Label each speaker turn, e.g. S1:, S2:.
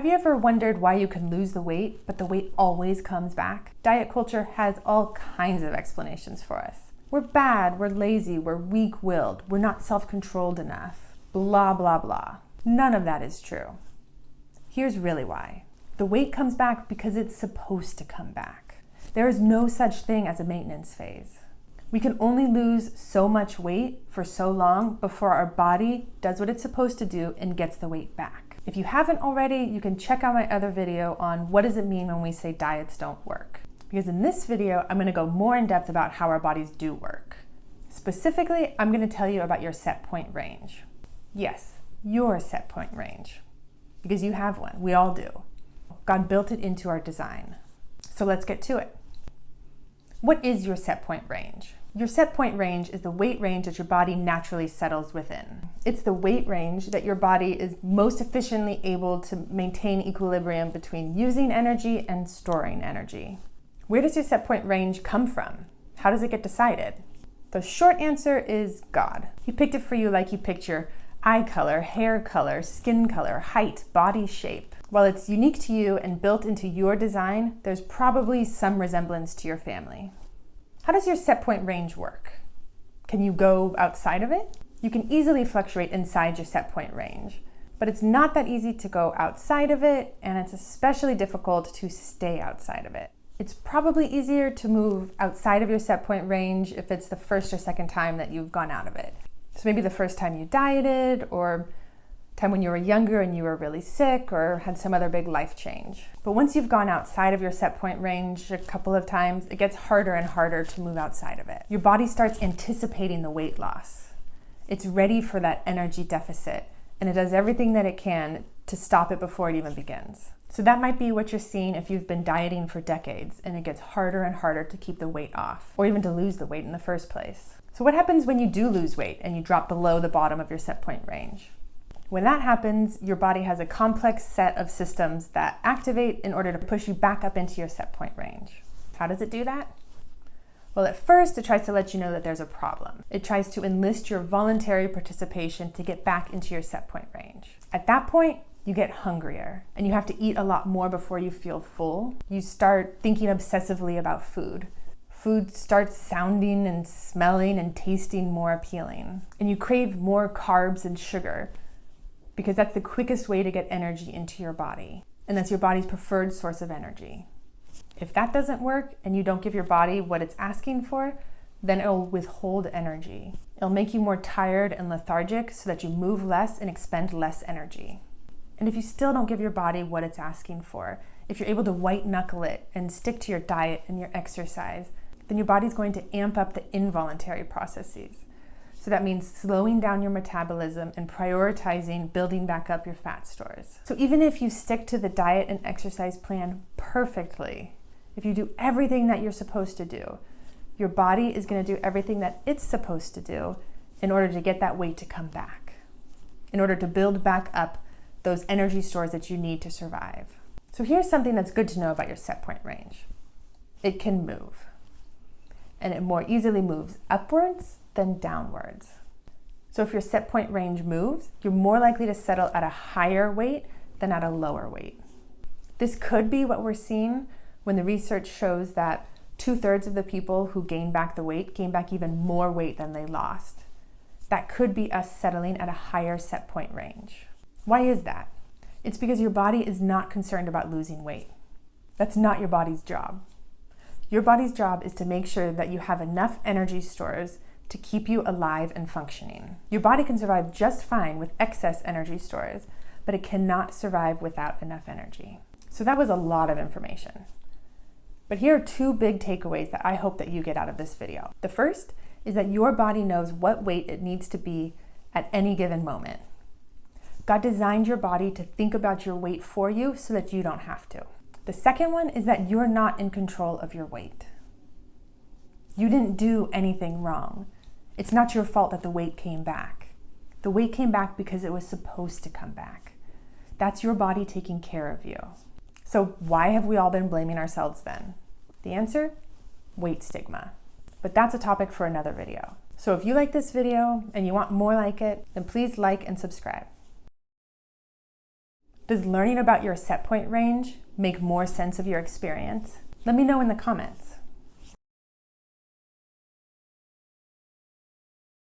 S1: Have you ever wondered why you can lose the weight, but the weight always comes back? Diet culture has all kinds of explanations for us. We're bad, we're lazy, we're weak-willed, we're not self-controlled enough, blah, blah, blah. None of that is true. Here's really why. The weight comes back because it's supposed to come back. There is no such thing as a maintenance phase. We can only lose so much weight for so long before our body does what it's supposed to do and gets the weight back. If you haven't already, you can check out my other video on what does it mean when we say diets don't work. Because in this video, I'm going to go more in depth about how our bodies do work. Specifically, I'm going to tell you about your set point range. Yes, your set point range. Because you have one. We all do. God built it into our design. So let's get to it. What is your set point range? Your set point range is the weight range that your body naturally settles within. It's the weight range that your body is most efficiently able to maintain equilibrium between using energy and storing energy. Where does your set point range come from? How does it get decided? The short answer is God. He picked it for you like he picked your eye color, hair color, skin color, height, body shape. While it's unique to you and built into your design, there's probably some resemblance to your family. How does your set point range work? Can you go outside of it? You can easily fluctuate inside your set point range, but it's not that easy to go outside of it, and it's especially difficult to stay outside of it. It's probably easier to move outside of your set point range if it's the first or second time that you've gone out of it. So maybe the first time you dieted, or time when you were younger and you were really sick, or had some other big life change. But once you've gone outside of your set point range a couple of times, it gets harder and harder to move outside of it. Your body starts anticipating the weight loss. It's ready for that energy deficit, and it does everything that it can to stop it before it even begins. So that might be what you're seeing if you've been dieting for decades and it gets harder and harder to keep the weight off, or even to lose the weight in the first place. So what happens when you do lose weight and you drop below the bottom of your set point range? When that happens, your body has a complex set of systems that activate in order to push you back up into your set point range. How does it do that? Well, at first, it tries to let you know that there's a problem. It tries to enlist your voluntary participation to get back into your set point range. At that point, you get hungrier, and you have to eat a lot more before you feel full. You start thinking obsessively about food. Food starts sounding and smelling and tasting more appealing. And you crave more carbs and sugar, because that's the quickest way to get energy into your body. And that's your body's preferred source of energy. If that doesn't work and you don't give your body what it's asking for, then it'll withhold energy. It'll make you more tired and lethargic so that you move less and expend less energy. And if you still don't give your body what it's asking for, if you're able to white knuckle it and stick to your diet and your exercise, then your body's going to amp up the involuntary processes. So that means slowing down your metabolism and prioritizing building back up your fat stores. So even if you stick to the diet and exercise plan perfectly, if you do everything that you're supposed to do, your body is going to do everything that it's supposed to do in order to get that weight to come back, in order to build back up those energy stores that you need to survive. So here's something that's good to know about your set point range. It can move, and it more easily moves upwards than downwards. So if your set point range moves, you're more likely to settle at a higher weight than at a lower weight. This could be what we're seeing when the research shows that 2/3 of the people who gain back the weight gain back even more weight than they lost. That could be us settling at a higher set point range. Why is that? It's because your body is not concerned about losing weight. That's not your body's job. Your body's job is to make sure that you have enough energy stores to keep you alive and functioning. Your body can survive just fine with excess energy stores, but it cannot survive without enough energy. So that was a lot of information. But here are two big takeaways that I hope that you get out of this video. The first is that your body knows what weight it needs to be at any given moment. God designed your body to think about your weight for you so that you don't have to. The second one is that you're not in control of your weight. You didn't do anything wrong. It's not your fault that the weight came back. The weight came back because it was supposed to come back. That's your body taking care of you. So why have we all been blaming ourselves then? The answer? Weight stigma. But that's a topic for another video. So if you like this video and you want more like it, then please like and subscribe. Does learning about your set point range make more sense of your experience? Let me know in the comments.